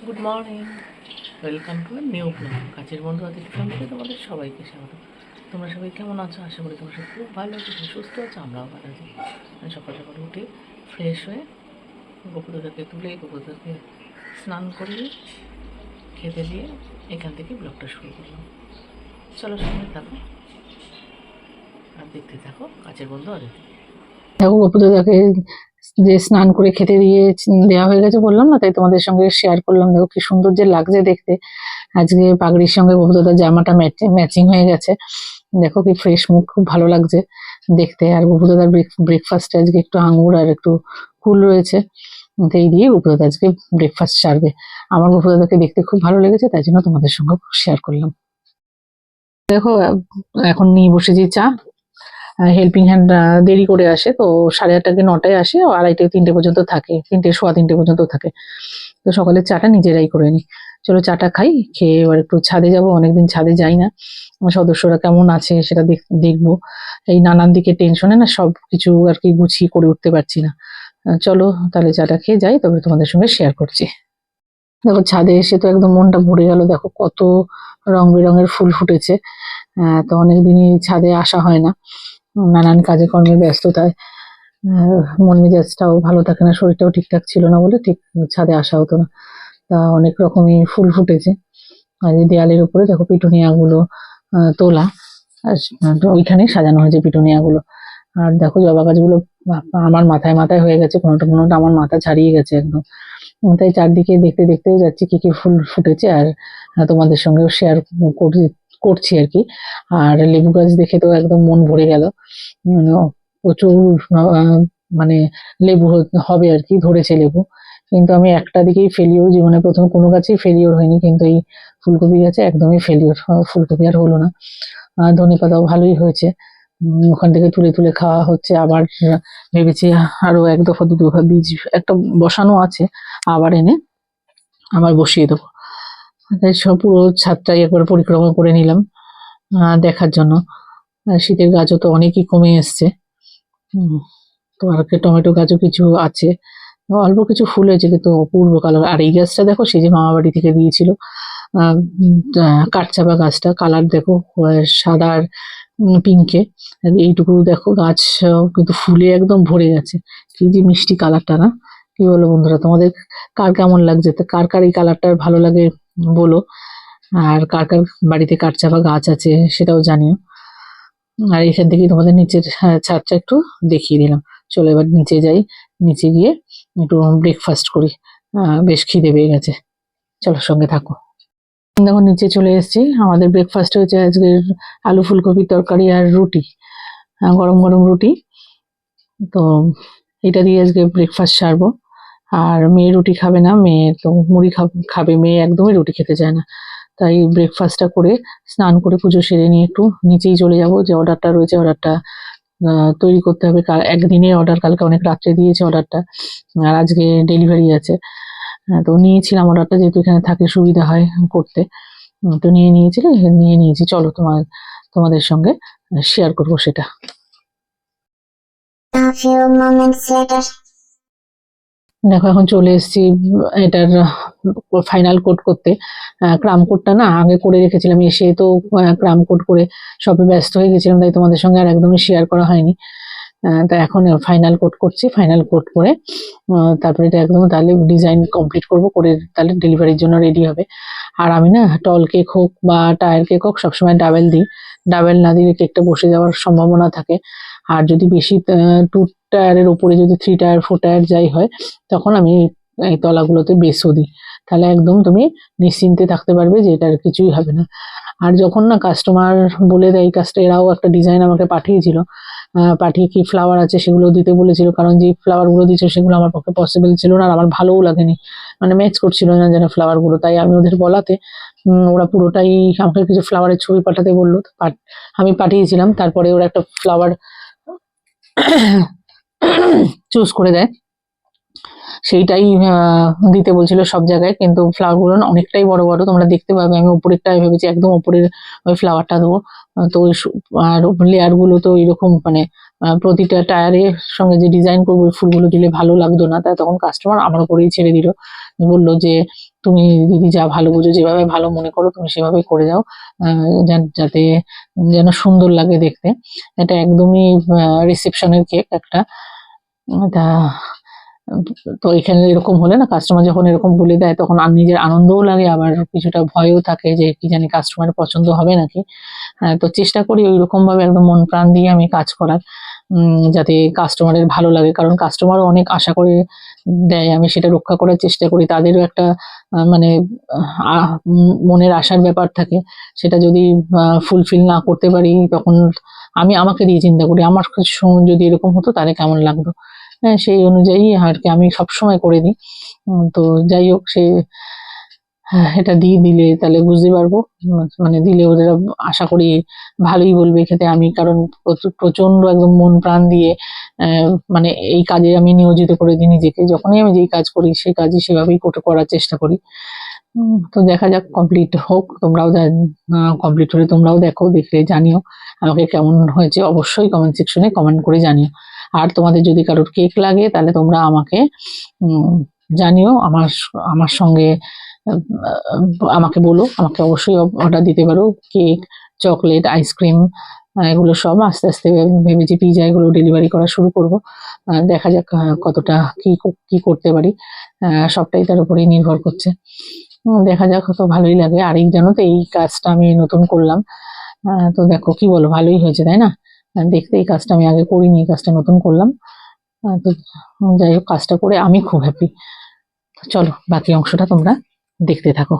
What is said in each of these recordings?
Good morning, welcome to new blog. কাছের বন্ধু আদিত্য ফ্যামিলিতে তোমাদের সবাইকে স্বাগত। তোমরা সবাই কেমন আছো? আশা করি তোমরা সব খুব ভালো আছো, সুস্থ আছো, আমরাও ভালো আছি। আমি সকাল সকাল উঠে ফ্রেশ হয়ে গোপুদাকে তুলে গোপুদাকে স্নান করিয়ে খেতে দিয়ে এখান থেকে ব্লগটা শুরু করলাম। চলো সঙ্গে থাকো আর দেখতে থাকো কাছের বন্ধু আদিত্য। দেখো গোপুদাকে যে স্নান করে খেতে দিয়ে দেওয়া হয়ে গেছে বললাম না, তাই তোমাদের সঙ্গে শেয়ার করলাম। দেখো কি সুন্দর যে লাগছে দেখতে। আজকে পাগড়ির সঙ্গে গোপুদাদার জামাটা ম্যাচিং হয়ে গেছে। দেখো কি ফ্রেশ মুখ, খুব ভালো লাগছে দেখতে। আর গোপুদাদার ব্রেকফাস্টে আজকে একটু আঙুর আর একটু কুল রয়েছে, তো এই দিয়ে গোপুদাদা আজকে ব্রেকফাস্ট সারবে। আমার গোপুদাদাকে দেখতে খুব ভালো লেগেছে, তাই জন্য তোমাদের সঙ্গে শেয়ার করলাম। দেখো এখন নিয়ে বসেছি চা। হেল্পিং হ্যান্ড দেরি করে আসে, তো 8:30 কি 9টায় আসে, 2:30 3টে পর্যন্ত থাকে, 3টে সোয়া 3টে পর্যন্ত থাকে। তো সকালের চাটা নিজেরাই করে নিই। চলো চাটা খাই, খেয়ে এবার একটু ছাদে যাব। অনেকদিন ছাদে যাই না, আমার সদস্যরা কেমন আছে সেটা দেখবো। এই নানান দিকে টেনশনে না সব কিছু আর কি গুছিয়ে করে উঠতে পারছি না। চলো তাহলে চাটা খেয়ে যাই, তবে তোমাদের সঙ্গে শেয়ার করছি। দেখো ছাদে এসে তো একদম মনটা ভরে গেল। দেখো কত রং বেরঙের ফুল ফুটেছে। তো অনেকদিনই ছাদে আসা হয় না, নানান কাজে কর্মে ব্যস্ততায় মন মেজাজটাও ভালো থাকে না, শরীরটাও ঠিকঠাক ছিল না বলে ঠিক ছাদে আসা হতো না। তা অনেক রকমই ফুল ফুটেছে। আর এই দেয়ালের উপরে দেখো পিটুনিয়া গুলো তোলা, আর ওইখানেই সাজানো হয়েছে পিটুনিয়া গুলো। আর দেখো জবা গাছগুলো আমার মাথায় মাথায় হয়ে গেছে, কোনোটা কোনোটা আমার মাথা ছাড়িয়ে গেছে একদম। তাই চারদিকে দেখতে দেখতেও যাচ্ছি কি কি ফুল ফুটেছে, আর তোমাদের সঙ্গেও শেয়ার করছি আর কি। আর লেবু গাছ দেখে তো একদম মন ভরে গেল। মানে প্রচুর মানে লেবু হবে আর কি, ধরেছে লেবু। কিন্তু আমি একটা দিকেই ফেলিওর, জীবনে প্রথম কোনো গাছেই ফেলিওর হয়নি, কিন্তু এই ফুলকপি গাছে একদমই ফেলিওর, ফুলকপি আর হলো না। ধনেপাতাও ভালোই হয়েছে, ওখান থেকে তুলে তুলে খাওয়া হচ্ছে। আবার ভেবেছি আরো 1 দফা 2 দফা বীজ একটা বসানো আছে, আবার এনে আবার বসিয়ে দেবো। তাই সব পুরো ছাদটাই একবার পরিক্রমা করে নিলাম দেখার জন্য। শীতের গাছও তো অনেকই কমে এসছে। তো আর একটা টমেটো গাছও কিছু আছে, অল্প কিছু ফুল হয়েছে কিন্তু অপূর্ব কালার। আর এই গাছটা দেখো, সেই যে মামা বাড়ি থেকে দিয়েছিল কাঠচাপা গাছটা, কালার দেখো সাদা আর পিঙ্কে। এইটুকু দেখো গাছ কিন্তু ফুলে একদম ভরে গেছে। কি যে মিষ্টি কালারটা না, কি বলো বন্ধুরা? তোমাদের কার কেমন লাগছে? তো কার কার এই কালারটা ভালো লাগে বলো। আর কার কার বাড়িতে কাঠচাপা গাছ আছে সেটাও জানিও। আর এখান থেকেই তোমাদের নিচের ছাদটা একটু দেখিয়ে দিলাম। চলো এবার নিচে যাই, নিচে গিয়ে একটু ব্রেকফাস্ট করি। বেশ খিদে পেয়ে গেছে, চলো সঙ্গে থাকো। দেখো নিচে চলে এসেছি। আমাদের ব্রেকফাস্ট হয়েছে আজকে আলু ফুলকপির তরকারি আর রুটি, গরম গরম রুটি। তো এটা দিয়ে আজকে ব্রেকফাস্ট সারবো। আর মেয়ে রুটি খাবে না, মেয়ে তো মুড়ি খাবে, মেয়ে একদমই রুটি খেতে চায় না। তাই ব্রেকফাস্টটা করে স্নান করে পুজো সেরে নিয়ে একটু নিচেই চলে যাব, যে অর্ডারটা রয়েছে অর্ডারটা তৈরি করতে হবে। একদিনে অর্ডার, কালকে অনেক রাত্রে দিয়েছে অর্ডারটা, আর আজকে ডেলিভারি আছে। তো নিয়েছিলাম অর্ডারটা, যেহেতু এখানে থাকলে সুবিধা হয় করতে। তো নিয়ে নিয়েছি। চলো তোমাদের সঙ্গে শেয়ার করবো সেটা। দেখো এখন চলে এসেছি এটার ফাইনাল কোট করতে। ক্রাম কোটটা না আগে করে রেখেছিলাম, এসে তো ক্রাম কোট করে সবে ব্যস্ত হয়ে গেছিলাম, তাই তোমাদের সঙ্গে আর একদমই শেয়ার করা হয়নি। তা এখন ফাইনাল কোট করছি, ফাইনাল কোট করে তারপরে এটা একদম তাহলে ডিজাইন কমপ্লিট করব, করে তাহলে ডেলিভারির জন্য রেডি হবে। আর আমি না টল কেক হোক বা টায়ার কেক হোক সবসময় ডাবেল দিই, ডাবেল না দিলে কেকটা বসে যাওয়ার সম্ভাবনা থাকে। আর যদি বেশি 2 টায়ারের উপরে যদি 3 টায়ার 4 টায়ার যাই হয়, তখন আমি এই তলাগুলোতে বেসও দিই। তাহলে একদম তুমি নিশ্চিন্তে থাকতে পারবে যে এটার কিছুই হবে না। আর যখন না কাস্টমার বলে দেয়, কাজটা এরাও একটা ডিজাইন আমাকে পাঠিয়েছিল, পাঠিয়ে কি ফ্লাওয়ার আছে সেগুলো দিতে বলেছিল, কারণ যে ফ্লাওয়ার গুলো দিচ্ছে সেগুলো আমার পক্ষে পসিবল ছিল না, আর আমার ভালোও লাগেনি, মানে ম্যাচ করছিল না যেন ফ্লাওয়ার গুলো। তাই আমি ওদের বলাতে ওরা পুরোটাই আমাকে কিছু ফ্লাওয়ারের ছবি পাঠাতে বললো, আমি পাঠিয়েছিলাম। তারপরে ওরা একটা ফ্লাওয়ার চুজ করে দেয়, সেইটাই দিতে বলছিল সব জায়গায়। কিন্তু ফ্লাওয়ার গুলো না অনেকটাই বড় বড়, তোমরা দেখতে পাবে। আমি ওপরেরটাই ভেবেছি একদম ওপরের ওই ফ্লাওয়ারটা দেবো। তো ওই আর লেয়ার গুলো তো এরকম মানে প্রতিটা টায়ারের সঙ্গে যে ডিজাইন করবো ওই ফুলগুলো দিলে ভালো লাগতো না, তাই তখন কাস্টমার আমার উপরেই ছেড়ে দিল, বললো যে তুমি দিদি যা ভালো বুঝো, যেভাবে ভালো মনে করো তুমি সেভাবে করে যাও, যাতে যেন সুন্দর লাগে দেখতে। এটা একদমই রিসেপশনের কেক একটা। তা তো এখানে এরকম হলে না, কাস্টমার যখন এরকম বলে দেয় তখন আর নিজের আনন্দও লাগে, আবার কিছুটা ভয়ও থাকে যে কি জানি কাস্টমারের পছন্দ হবে নাকি। তো চেষ্টা করি ওইরকম ভাবে একদম মন প্রাণ দিয়ে আমি কাজ করার, যাতে কাস্টমারের ভালো লাগে, কারণ কাস্টমারও অনেক আশা করে দেয়, আমি সেটা রক্ষা করার চেষ্টা করি। তাদেরও একটা মানে মনের আশার ব্যাপার থাকে, সেটা যদি ফুলফিল না করতে পারি তখন আমি আমাকে দিয়ে চিন্তা করি আমার যদি এরকম হতো তাহলে কেমন লাগতো। হ্যাঁ, সেই অনুযায়ী আর কি আমি সবসময় করে দিই। তো যাই হোক, সে এটা দিয়ে দিলে তাহলে বুঝতে পারবো, মানে দিলে ওদের আশা করি ভালোই বলবে খেতে। আমি কারণ প্রচন্ড একদম মন প্রাণ দিয়ে মানে এই কাজে আমি নিয়োজিত করে দিই নিজেকে। যখনই আমি যেই কাজ করি সেই কাজই সেভাবেই করার চেষ্টা করি। তো দেখা যাক, কমপ্লিট হোক, তোমরাও কমপ্লিট হলে তোমরাও দেখো, দেখলে জানিও আমাকে কেমন হয়েছে, অবশ্যই কমেন্ট সেকশনে কমেন্ট করে জানিও। আর তোমাদের যদি কারোর কেক লাগে তাহলে তোমরা আমাকে জানিও, আমার আমার সঙ্গে আমাকে বলো, আমাকে অবশ্যই অর্ডার দিতে পারো। কেক, চকলেট, আইসক্রিম, এগুলো সব আস্তে আস্তে ভেবেছি পিজা এগুলো ডেলিভারি করা শুরু করব। দেখা যাক কতটা কি করতে পারি, সবটাই তার উপরেই নির্ভর করছে। দেখা যাক, তো ভালোই লাগে। আর এই জানো তো, এই কাজটা আমি নতুন করলাম। তো দেখো কি বলো, ভালোই হয়েছে তাই না? দেখতে এই কাজটা আমি আগে করিনি, এই কাজটা নতুন করলাম। তো যাই হোক, কাজটা করে আমি খুব হ্যাপি। চলো বাকি অংশটা তোমরা দেখতে থাকো।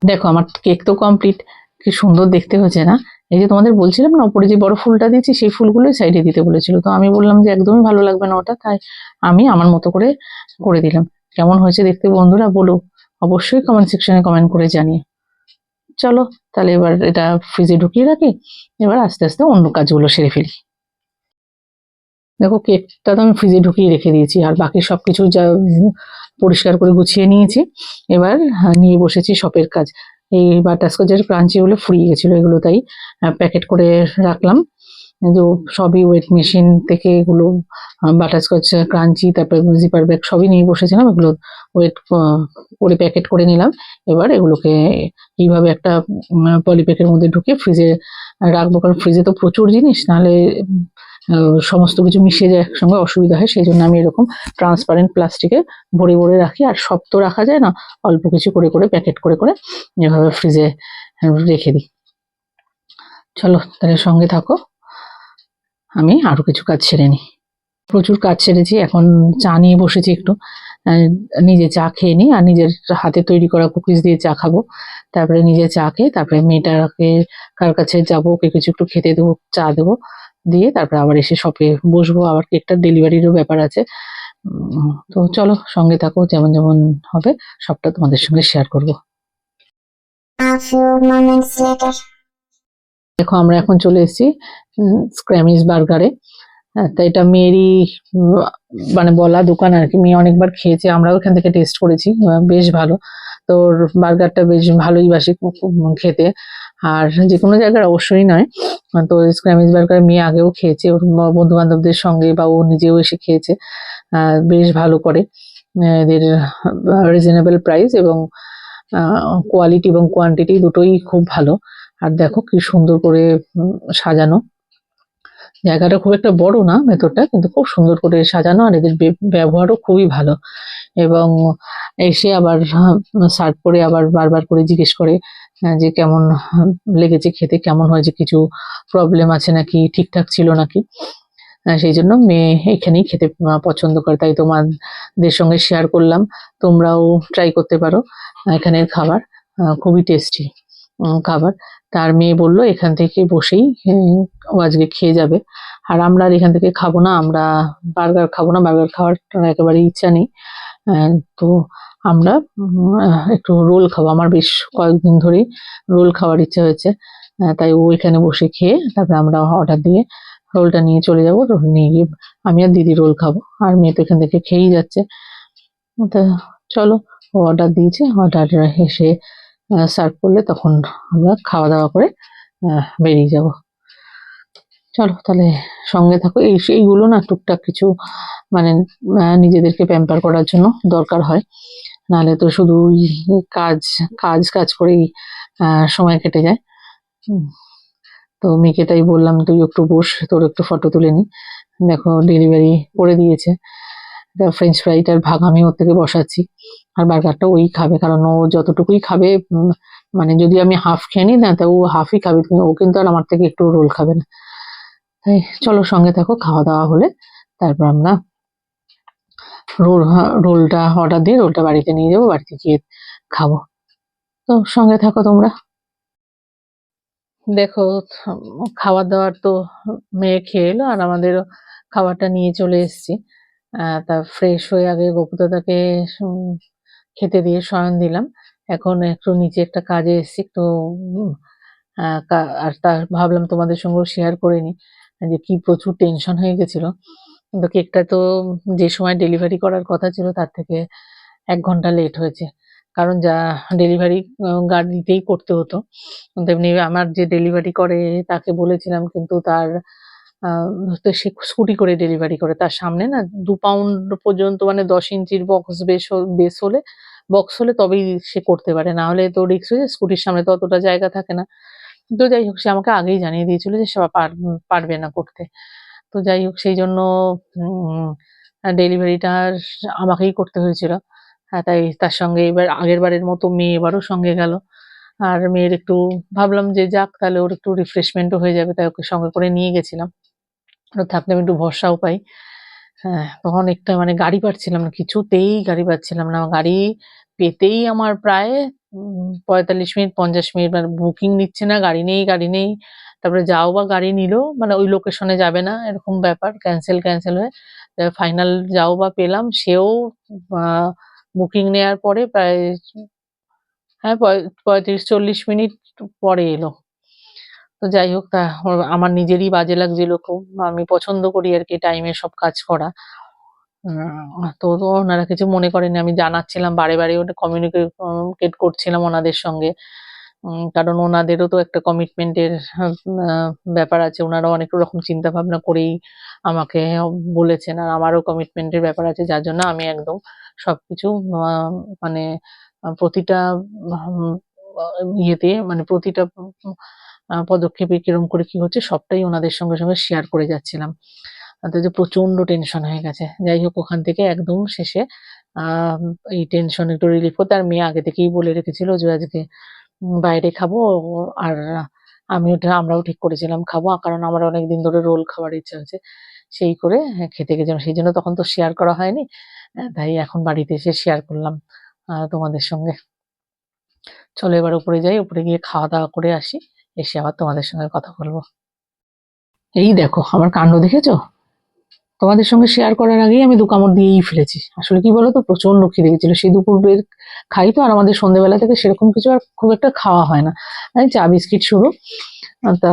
দেখো আমার কেক তো কমপ্লিট, কি সুন্দর দেখতে হয়েছে না? এই যে তোমাদের বলছিলাম না ওপরে যে বড় ফুলটা দিয়েছি, সেই ফুলগুলোই সাইডে দিতে বলেছিল, তো আমি বললাম যে একদমই ভালো লাগবে না ওটা, তাই আমি আমার মতো করে করে দিলাম। কেমন হয়েছে দেখতে বন্ধুরা বলো, অবশ্যই কমেন্ট সেকশনে কমেন্ট করে জানিয়ে। চলো তাহলে এবার এটা ফ্রিজে ঢুকিয়ে রাখি, এবার আস্তে আস্তে অন্য কাজগুলো সেরে ফেলি। দেখো কেকটা তো আমি ফ্রিজে ঢুকিয়ে রেখে দিয়েছি, আর বাকি সবকিছু যা পরিষ্কার করে গুছিয়ে নিয়েছি। এবার নিয়ে বসেছি শপের কাজ। এই বাটারস্কচের ক্রাঞ্চি গুলো ফুরিয়ে গেছিল, এগুলো তাই প্যাকেট করে রাখলাম। যে সবই ওয়েট মেশিন থেকে এগুলো বাটারস্কচ ক্রাঞ্চি, তারপরে জিপার ব্যাগ সবই নিয়ে বসেছিলাম, এগুলো ওয়েট করে প্যাকেট করে নিলাম। এবার এগুলোকে এইভাবে একটা পলিপ্যাকের মধ্যে ঢুকে ফ্রিজে রাখবো, কারণ ফ্রিজে তো প্রচুর জিনিস, নাহলে সমস্ত কিছু মিশে যায় একসঙ্গে, অসুবিধা হয়। সেই জন্য আমি এরকম ট্রান্সপারেন্ট প্লাস্টিকে ভরে ভরে রাখি, আর সব তো রাখা যায় না, অল্প কিছু করে করে প্যাকেট করে করে এভাবে ফ্রিজে রেখে দিই। চলো তাহলে সঙ্গে থাকো, আমি আরো কিছু কাজ সেরে নিই। প্রচুর কাজ সেরেছি, এখন চা নিয়ে বসেছি একটু। আহ, নিজে চা খেয়ে নিই, আর নিজের হাতে তৈরি করা কুকিজ দিয়ে চা খাবো। তারপরে নিজে চা খেয়ে তারপরে মেয়েটাকে কার কাছে যাবো, ওকে কিছু একটু খেতে দেবো, চা দেবো, দিয়ে তারপরে আবার এসে শপে বসবো, আবার কেকটার ডেলিভারিরও ব্যাপার আছে। তো চলো সঙ্গে থাকো, যেমন যেমন হবে সবটা তোমাদের সঙ্গে শেয়ার করবো। দেখো আমরা এখন চলে এসেছি স্ক্র্যামিস বার্গারে। তা এটা মেয়েরই উম, মানে বলা দোকান আর কি, মেয়ে অনেকবার খেয়েছে, আমরাও এখান থেকে টেস্ট করেছি, বেশ ভালো। তোর বার্গারটা বেশ ভালোই বাসি খেতে, আর যে কোনো জায়গার অবশ্যই নয়। তো স্ক্র্যামিস বার্গার মেয়ে আগেও খেয়েছে, ওর বন্ধু বান্ধবদের সঙ্গে, বা ও নিজেও এসে খেয়েছে। বেশ ভালো করে, এদের রিজনেবল প্রাইস, এবং কোয়ালিটি এবং কোয়ান্টিটি দুটোই খুব ভালো। আর দেখো কি সুন্দর করে সাজানো, জায়গাটা খুব একটা বড় না ভেতরটা, কিন্তু খুব সুন্দর করে সাজানো, আর এদের ব্যবহারও খুবই ভালো। এবং এসে আবার সার্ভ করে আবার বারবার করে জিজ্ঞেস করে যে কেমন লেগেছে খেতে, কেমন হয়েছে, কিছু প্রবলেম আছে নাকি, ঠিকঠাক ছিল নাকি। সেই জন্য মেয়ে এখানেই খেতে পছন্দ করে, তাই তোমাদের সঙ্গে শেয়ার করলাম, তোমরাও ট্রাই করতে পারো এখানের খাবার, খুবই টেস্টি খাবার। তার মেয়ে বললো এখান থেকে বসেই ও আজকে খেয়ে যাবে, আর আমরা আর এখান থেকে খাবো না, আমরা বার্গার খাবো না, বার্গার খাওয়ার একেবারে ইচ্ছা নেই। তো আমরা একটু রোল খাবো, আমার বেশ কয়েকদিন ধরেই রোল খাওয়ার ইচ্ছা হয়েছে। তাই ও এখানে বসে খেয়ে তারপরে আমরা অর্ডার দিয়ে রোলটা নিয়ে চলে যাবো, রোল নিয়ে গিয়ে আমি আর দিদি রোল খাবো, আর মেয়ে তো এখান থেকে খেয়েই যাচ্ছে। তা চলো, ও অর্ডার দিয়েছে, অর্ডার এসে সার্ভ করলে তখন আমরা খাওয়া দাওয়া করে বেরিয়ে যাব। চলো তাহলে সঙ্গে থাকো, এইগুলো না টুকটাক কিছু মানে নিজেদেরকে প্যাম্পার করার জন্য দরকার হয়, নাহলে তো শুধু কাজ কাজ কাজ করেই সময় কেটে যায়। উম, তো মেয়েকে তাই বললাম তুই একটু বস, তোর একটু ফটো তুলে নি। দেখো ডেলিভারি করে দিয়েছে, ফ্রেঞ্চ ফ্রাইটার ভাগ আমি ওর থেকে বসাচ্ছি, আর বার্গারটা ওই খাবে, কারণ ও যতটুকুই খাবে, মানে যদি আমি হাফ খেয়ে নিই না, তা ও হাফই খাবে, ও কিন্তু আর আমার থেকে একটু রোল খাবে না। তাই চলো সঙ্গে থাকো, খাওয়া দাওয়া হলে তারপর আমরা রোলটা অর্ডার দিয়ে রোলটা বাড়িতে নিয়ে যাবো, বাড়িতে গিয়ে খাবো। তো সঙ্গে থাকো তোমরা। দেখো খাবার দাবার তো মেয়ে খেয়ে এলো, আর আমাদেরও খাবারটা নিয়ে চলে এসেছি। তা ফ্রেশ হয়ে আগে গোপুদাদাকে উম, খেতে দিয়ে শয়ন দিলাম। এখন একটু নিচে একটা কাজে এসেছি তো, আর তা ভাবলাম তোমাদের সঙ্গেও শেয়ার করে নি, যে কি প্রচুর টেনশন হয়ে গেছিল। কিন্তু কেকটা তো যে সময় ডেলিভারি করার কথা ছিল তার থেকে 1 ঘন্টা লেট হয়েছে, কারণ যা ডেলিভারি গাড়িতেই করতে হতো। তেমনি আমার যে ডেলিভারি করে তাকে বলেছিলাম, কিন্তু তার তো সে স্কুটি করে ডেলিভারি করে, তার সামনে না 2 পাউন্ড পর্যন্ত, মানে 10 ইঞ্চির বেস হলে, বক্স হলে তবেই সে করতে পারে, না হলে তো রিস্ক হয়ে যায়, স্কুটির সামনে তো অতটা জায়গা থাকে না। তো যাই হোক, সে আমাকে আগেই জানিয়ে দিয়েছিল যে সে পারবে না করতে। তো যাই হোক সেই জন্য ডেলিভারিটা আমাকেই করতে হয়েছিল। তাই তার সঙ্গে এবার আগের বারের মতো মেয়ে এবারও সঙ্গে গেল। আর মেয়ের একটু ভাবলাম যে যাক তাহলে ওর একটু রিফ্রেশমেন্টও হয়ে যাবে, তাই ওকে সঙ্গে করে নিয়ে গেছিলাম। ওরা থাকলে আমি একটু ভরসাও পাই। তখন একটা মানে গাড়ি পাচ্ছিলাম না, কিছুতেই গাড়ি পাচ্ছিলাম না। গাড়ি পেতেই আমার প্রায় 45 মিনিট 50 মিনিট মানে বুকিং নিচ্ছে না, গাড়ি নেই গাড়ি নেই। তারপরে যাও বা গাড়ি নিল মানে ওই লোকেশনে যাবে না, এরকম ব্যাপার, ক্যান্সেল ক্যান্সেল হয়ে ফাইনাল যাও বা পেলাম, সেও বুকিং নেওয়ার পরে প্রায় হ্যাঁ 35-40 মিনিট পরে এলো। তো যাই হোক, তা আমার নিজেরই বাজে লাগছিল খুব। আমি পছন্দ করি আর কি টাইমে সব কাজ করা। তো ওনারা কিছু মনে করেনি, আমি জানাচ্ছিলাম বারে বারে, ওটা কমিউনিকেট করছিলাম ওনাদের সঙ্গে। কারণ ওনাদেরও তো একটা কমিটমেন্টের ব্যাপার আছে, ওনারা অনেক রকম চিন্তা ভাবনা করেই আমাকে বলেছেন, আর আমারও কমিটমেন্টের ব্যাপার আছে, যার জন্য আমি একদম সবকিছু মানে প্রতিটা উম, ইয়েতে মানে প্রতিটা পদক্ষেপে কিরম করে কি হচ্ছে সবটাই ওনাদের সঙ্গে সঙ্গে শেয়ার করে যাচ্ছিলাম। তাতে যে প্রচন্ড টেনশন হয়ে গেছে। যাই হোক, ওখান থেকে একদম শেষে আহ এই টেনশন একটু রিলিফ করতে, আর মেয়ে আগে থেকেই বলে রেখেছিল যে আজকে বাইরে খাবো। আর আমরাও ঠিক করেছিলাম খাবো, কারণ আমার অনেকদিন ধরে রোল খাওয়ার ইচ্ছা আছে। সেই করে খেতে গেছিলাম, সেই জন্য তখন তো শেয়ার করা হয়নি। তাই এখন বাড়িতে এসে শেয়ার করলাম তোমাদের সঙ্গে। চলো এবার উপরে যাই, উপরে গিয়ে খাওয়া দাওয়া করে আসি, এসে আবার তোমাদের সঙ্গে কথা বলবো। এই দেখো আমার কাণ্ড দেখেছো, তোমাদের সঙ্গে শেয়ার করার আগেই আমি 2 কামড় দিয়েই ফেলেছি। আসলে কি বলতো, প্রচন্ড খিদে গেছিল, সেই দুপুরের খাই তো, আর আমাদের সন্ধ্যেবেলা থেকে সেরকম কিছু আর খুব একটা খাওয়া হয় না, এই চা বিস্কিট শুরু। তা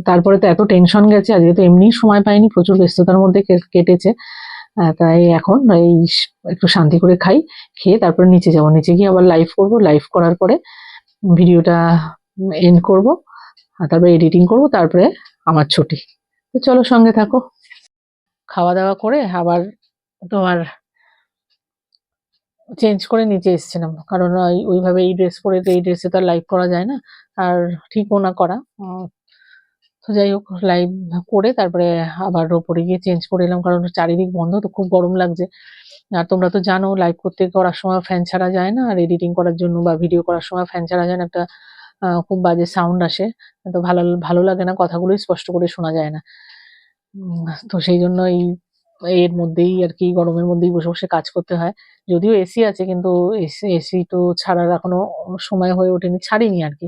তারপরে তো এত টেনশন গেছে, আজকে তো এমনিই সময় পাইনি, প্রচুর ব্যস্ততার মধ্যে কেটেছে। তাই এখন এই একটু শান্তি করে খাই, খেয়ে তারপরে নিচে যাবো, নিচে গিয়ে আবার লাইভ করবো, লাইভ করার পরে ভিডিওটা এন্ড করব, আর তারপরে এডিটিং করব, তারপরে আমার ছুটি। তো চলো সঙ্গে থাকো। খাওয়া দাওয়া করে আবার তোমার চেঞ্জ করে নিচে এসেছিলাম, কারণ ওইভাবে এই ড্রেস পরে তো এই ড্রেসে তো আর লাইভ করা যায় না, আর ঠিকও না করা। তো যাই হোক, লাইভ করে তারপরে আবার ওপরে গিয়ে চেঞ্জ করে এলাম, কারণ চারিদিক বন্ধ তো, খুব গরম লাগছে। আর তোমরা তো জানো লাইভ করতে করার সময় ফ্যান ছাড়া যায় না, আর এডিটিং করার জন্য বা ভিডিও করার সময় ফ্যান ছাড়া যায় না, একটা খুব বাজে সাউন্ড আসে। তো ভালো ভালো লাগে না, কথাগুলোই স্পষ্ট করে শোনা যায় না। তো সেই জন্য এর মধ্যেই আর কি, গরমের মধ্যেই বসে বসে কাজ করতে হয়। যদিও এসি আছে, কিন্তু এসি তো ছাড়ার এখনো সময় হয়ে ওঠেনি, ছাড়িনি আর কি।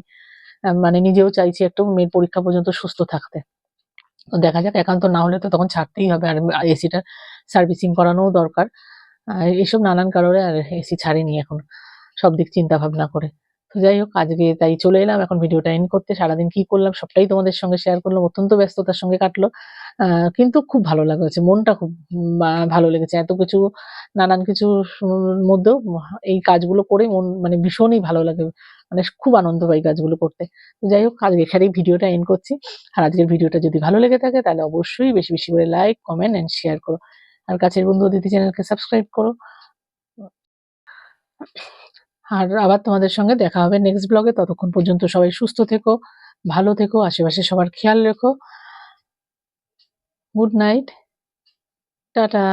মানে নিজেও চাইছি একটু মেয়ের পরীক্ষা পর্যন্ত সুস্থ থাকতে। তো দেখা যাক, একান্ত না হলে তো তখন ছাড়তেই হবে, আর এসিটা সার্ভিসিং করানোও দরকার। এসব নানান কারণে আর এসি ছাড়িনি এখন, সব দিক চিন্তা ভাবনা করে। তো যাই হোক, আজকে তাই চলে এলাম এখন ভিডিওটা এন্ড করতে। সারাদিন কি করলাম সবটাই তোমাদের সঙ্গে শেয়ার করলাম, অত্যন্ত ব্যস্ততার সঙ্গে কাটলো। কিন্তু খুব ভালো লাগছে, মনটা খুব ভালো লেগেছে, এত কিছু নানান কিছু মধ্যেও এই কাজগুলো করে মন মানে ভীষণই ভালো লাগে, মানে খুব আনন্দ পাই কাজগুলো করতে। তো যাই হোক, আজকে এখানেই ভিডিওটা এন্ড করছি। আর আজকের ভিডিওটা যদি ভালো লেগে থাকে তাহলে অবশ্যই বেশি বেশি করে লাইক, কমেন্ট এন্ড শেয়ার করো, আর কাছের বন্ধু অতিথি চ্যানেলকে সাবস্ক্রাইব করো। আর আবার তোমাদের সঙ্গে দেখা হবে নেক্সট ব্লগে। ততক্ষণ পর্যন্ত সবাই সুস্থ থেকো, ভালো থেকো, আশেপাশে সবার খেয়াল রেখো। Good night, tata.